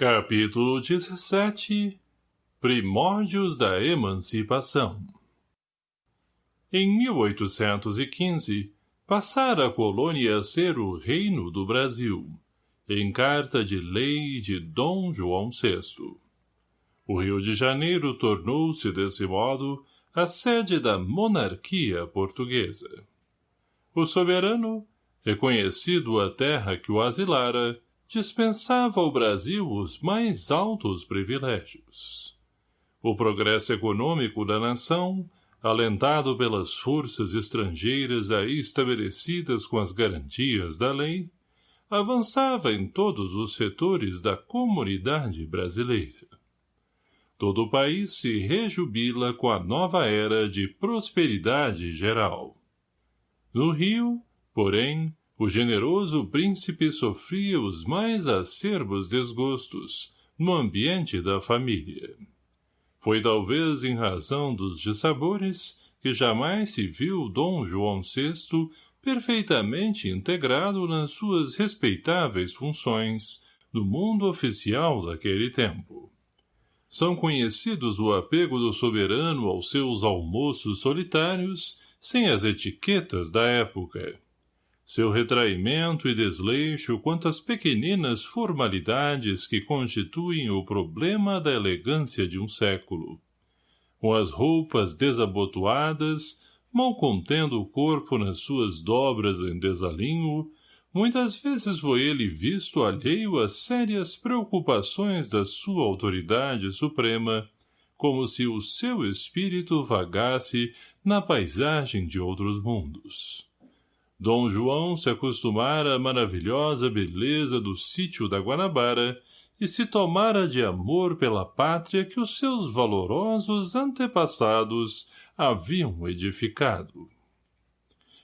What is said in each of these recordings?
Capítulo 17 Primórdios da Emancipação. Em 1815, passara a colônia a ser o Reino do Brasil, em carta de lei de Dom João VI. O Rio de Janeiro tornou-se, desse modo, a sede da monarquia portuguesa. O soberano, reconhecido a terra que o asilara, dispensava ao Brasil os mais altos privilégios. O progresso econômico da nação, alentado pelas forças estrangeiras aí estabelecidas com as garantias da lei, avançava em todos os setores da comunidade brasileira. Todo o país se rejubila com a nova era de prosperidade geral. No Rio, porém, o generoso príncipe sofria os mais acerbos desgostos no ambiente da família. Foi talvez em razão dos dissabores que jamais se viu Dom João VI perfeitamente integrado nas suas respeitáveis funções no mundo oficial daquele tempo. São conhecidos o apego do soberano aos seus almoços solitários sem as etiquetas da época. Seu retraimento e desleixo quanto às pequeninas formalidades que constituem o problema da elegância de um século. Com as roupas desabotoadas, mal contendo o corpo nas suas dobras em desalinho, muitas vezes foi ele visto alheio às sérias preocupações da sua autoridade suprema, como se o seu espírito vagasse na paisagem de outros mundos. Dom João se acostumara à maravilhosa beleza do sítio da Guanabara e se tomara de amor pela pátria que os seus valorosos antepassados haviam edificado.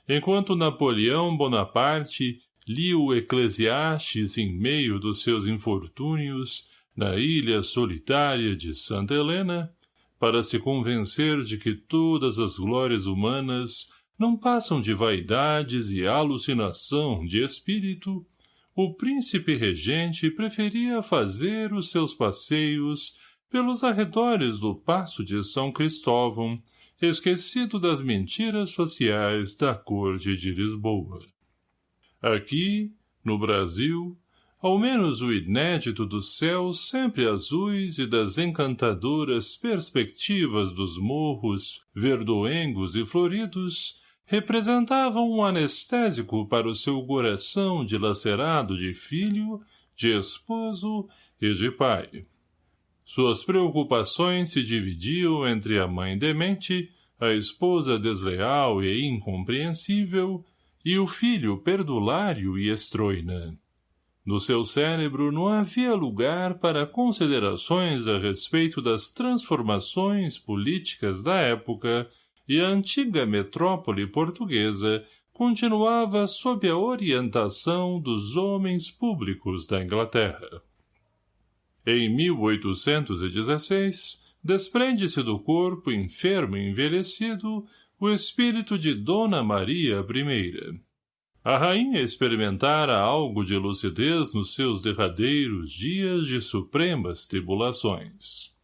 Enquanto Napoleão Bonaparte lia o Eclesiastes em meio dos seus infortúnios na ilha solitária de Santa Helena, para se convencer de que todas as glórias humanas não passam de vaidades e alucinação de espírito, o príncipe regente preferia fazer os seus passeios pelos arredores do Paço de São Cristóvão, esquecido das mentiras sociais da corte de Lisboa. Aqui, no Brasil, ao menos o inédito dos céus sempre azuis e das encantadoras perspectivas dos morros verdoengos e floridos representavam um anestésico para o seu coração dilacerado de filho, de esposo e de pai. Suas preocupações se dividiam entre a mãe demente, a esposa desleal e incompreensível, e o filho perdulário e estroina. No seu cérebro não havia lugar para considerações a respeito das transformações políticas da época, e a antiga metrópole portuguesa continuava sob a orientação dos homens públicos da Inglaterra. Em 1816, desprende-se do corpo enfermo e envelhecido o espírito de Dona Maria I. A rainha experimentara algo de lucidez nos seus derradeiros dias de supremas tribulações.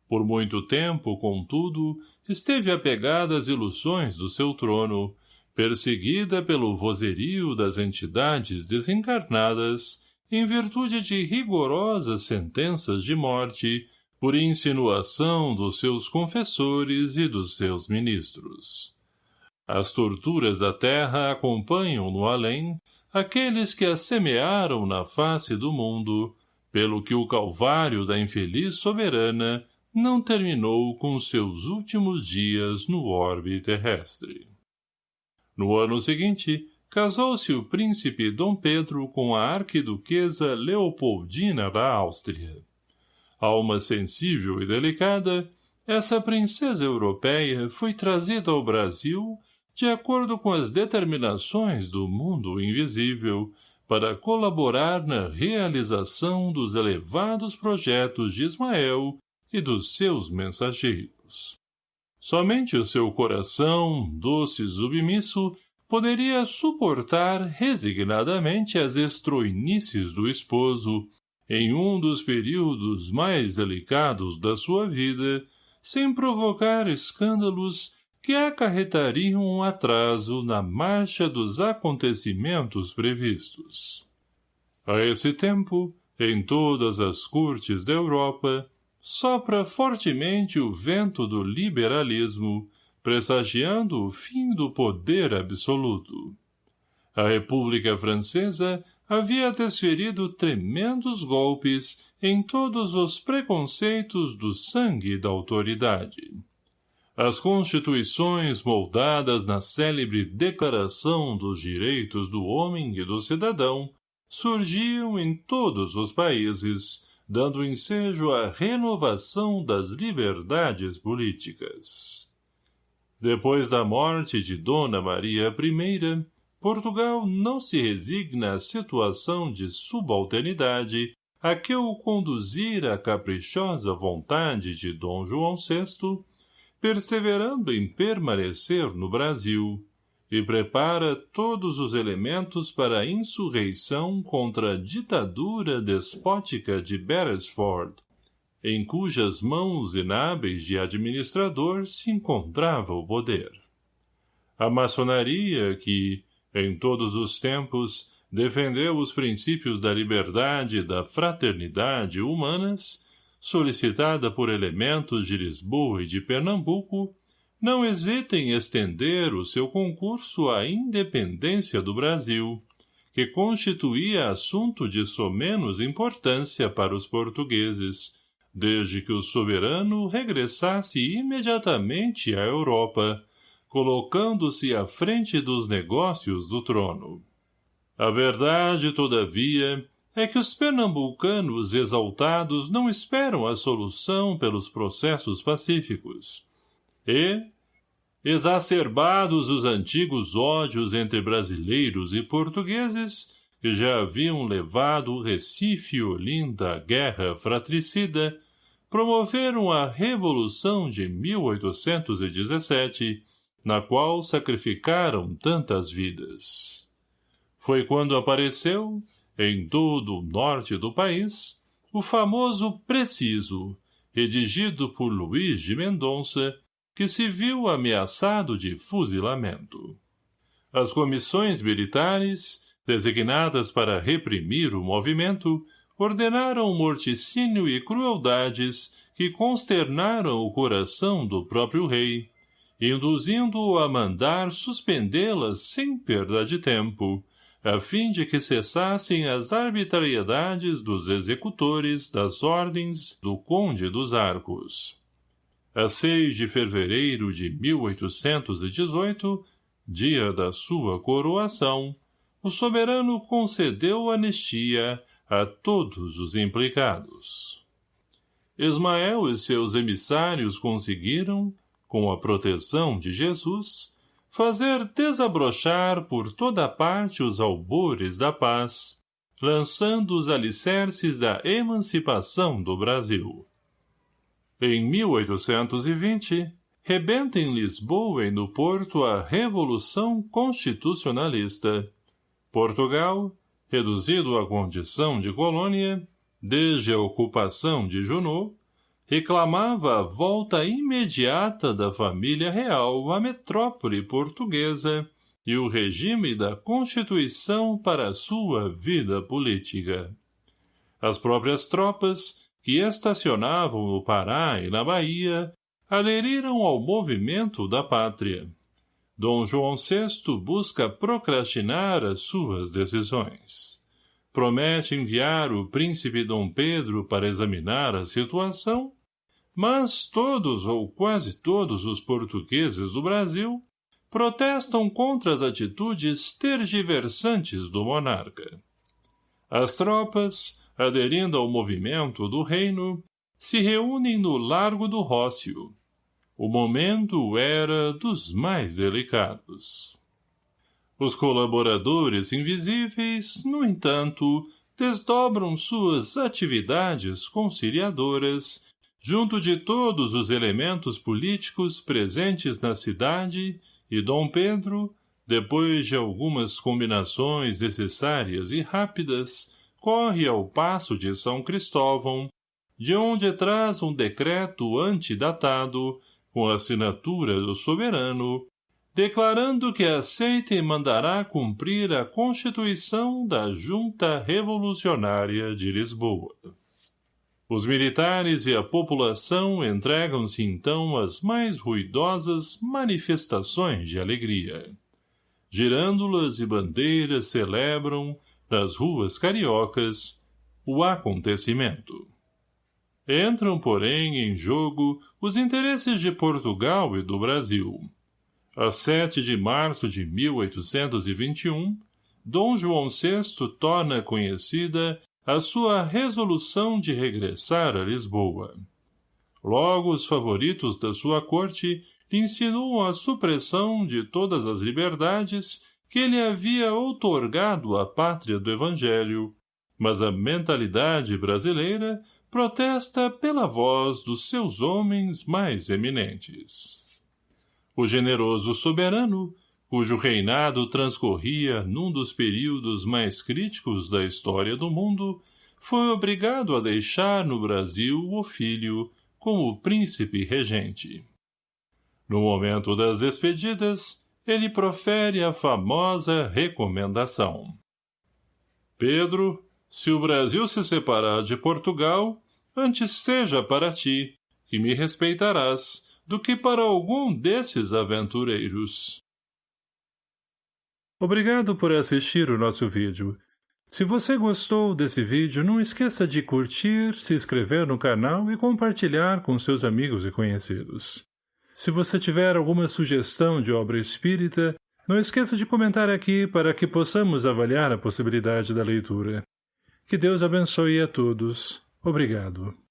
Por muito tempo, contudo, esteve apegada às ilusões do seu trono, perseguida pelo vozerio das entidades desencarnadas, em virtude de rigorosas sentenças de morte, por insinuação dos seus confessores e dos seus ministros. As torturas da terra acompanham no além aqueles que a semearam na face do mundo, pelo que o calvário da infeliz soberana não terminou com seus últimos dias no orbe terrestre. No ano seguinte, casou-se o príncipe Dom Pedro com a arquiduquesa Leopoldina da Áustria. Alma sensível e delicada, essa princesa europeia foi trazida ao Brasil de acordo com as determinações do mundo invisível, para colaborar na realização dos elevados projetos de Ismael e dos seus mensageiros. Somente o seu coração, doce e submisso, poderia suportar resignadamente as estroinices do esposo, em um dos períodos mais delicados da sua vida, sem provocar escândalos que acarretariam um atraso na marcha dos acontecimentos previstos. A esse tempo, em todas as cortes da Europa, sopra fortemente o vento do liberalismo, pressagiando o fim do poder absoluto. A República Francesa havia desferido tremendos golpes em todos os preconceitos do sangue e da autoridade. As constituições moldadas na célebre Declaração dos Direitos do Homem e do Cidadão surgiam em todos os países, dando ensejo à renovação das liberdades políticas. Depois da morte de Dona Maria I, Portugal não se resigna à situação de subalternidade a que o conduzira a caprichosa vontade de Dom João VI, perseverando em permanecer no Brasil, e prepara todos os elementos para a insurreição contra a ditadura despótica de Beresford, em cujas mãos inábeis de administrador se encontrava o poder. A maçonaria que, em todos os tempos, defendeu os princípios da liberdade e da fraternidade humanas, solicitada por elementos de Lisboa e de Pernambuco, não hesita em estender o seu concurso à independência do Brasil, que constituía assunto de somenos importância para os portugueses, desde que o soberano regressasse imediatamente à Europa, colocando-se à frente dos negócios do trono. A verdade, todavia, é que os pernambucanos exaltados não esperam a solução pelos processos pacíficos. E, exacerbados os antigos ódios entre brasileiros e portugueses, que já haviam levado o Recife e Olinda à guerra fratricida, promoveram a Revolução de 1817, na qual sacrificaram tantas vidas. Foi quando apareceu, em todo o norte do país, o famoso Preciso, redigido por Luís de Mendonça, que se viu ameaçado de fuzilamento. As comissões militares, designadas para reprimir o movimento, ordenaram morticínio e crueldades que consternaram o coração do próprio rei, induzindo-o a mandar suspendê-las sem perda de tempo, a fim de que cessassem as arbitrariedades dos executores das ordens do Conde dos Arcos. A 6 de fevereiro de 1818, dia da sua coroação, o soberano concedeu anistia a todos os implicados. Ismael e seus emissários conseguiram, com a proteção de Jesus, fazer desabrochar por toda parte os albores da paz, lançando os alicerces da emancipação do Brasil. Em 1820, rebenta em Lisboa e no Porto a Revolução Constitucionalista. Portugal, reduzido à condição de colônia, desde a ocupação de Junot, reclamava a volta imediata da família real à metrópole portuguesa e o regime da Constituição para a sua vida política. As próprias tropas, que estacionavam no Pará e na Bahia, aderiram ao movimento da pátria. Dom João VI busca procrastinar as suas decisões. Promete enviar o príncipe Dom Pedro para examinar a situação, mas todos ou quase todos os portugueses do Brasil protestam contra as atitudes tergiversantes do monarca. As tropas, aderindo ao movimento do reino, se reúnem no Largo do Rócio. O momento era dos mais delicados. Os colaboradores invisíveis, no entanto, desdobram suas atividades conciliadoras junto de todos os elementos políticos presentes na cidade, e Dom Pedro, depois de algumas combinações necessárias e rápidas, corre ao paço de São Cristóvão, de onde traz um decreto antidatado, com a assinatura do soberano, declarando que aceita e mandará cumprir a Constituição da Junta Revolucionária de Lisboa. Os militares e a população entregam-se então às mais ruidosas manifestações de alegria. Girândolas e bandeiras celebram, nas ruas cariocas, o acontecimento. Entram, porém, em jogo os interesses de Portugal e do Brasil. A 7 de março de 1821, Dom João VI torna conhecida a sua resolução de regressar a Lisboa. Logo, os favoritos da sua corte lhe insinuam a supressão de todas as liberdades que ele havia outorgado à pátria do Evangelho, mas a mentalidade brasileira protesta pela voz dos seus homens mais eminentes. O generoso soberano, cujo reinado transcorria num dos períodos mais críticos da história do mundo, foi obrigado a deixar no Brasil o filho como príncipe regente. No momento das despedidas, ele profere a famosa recomendação. Pedro, se o Brasil se separar de Portugal, antes seja para ti, que me respeitarás, do que para algum desses aventureiros. Obrigado por assistir o nosso vídeo. Se você gostou desse vídeo, não esqueça de curtir, se inscrever no canal e compartilhar com seus amigos e conhecidos. Se você tiver alguma sugestão de obra espírita, não esqueça de comentar aqui para que possamos avaliar a possibilidade da leitura. Que Deus abençoe a todos. Obrigado.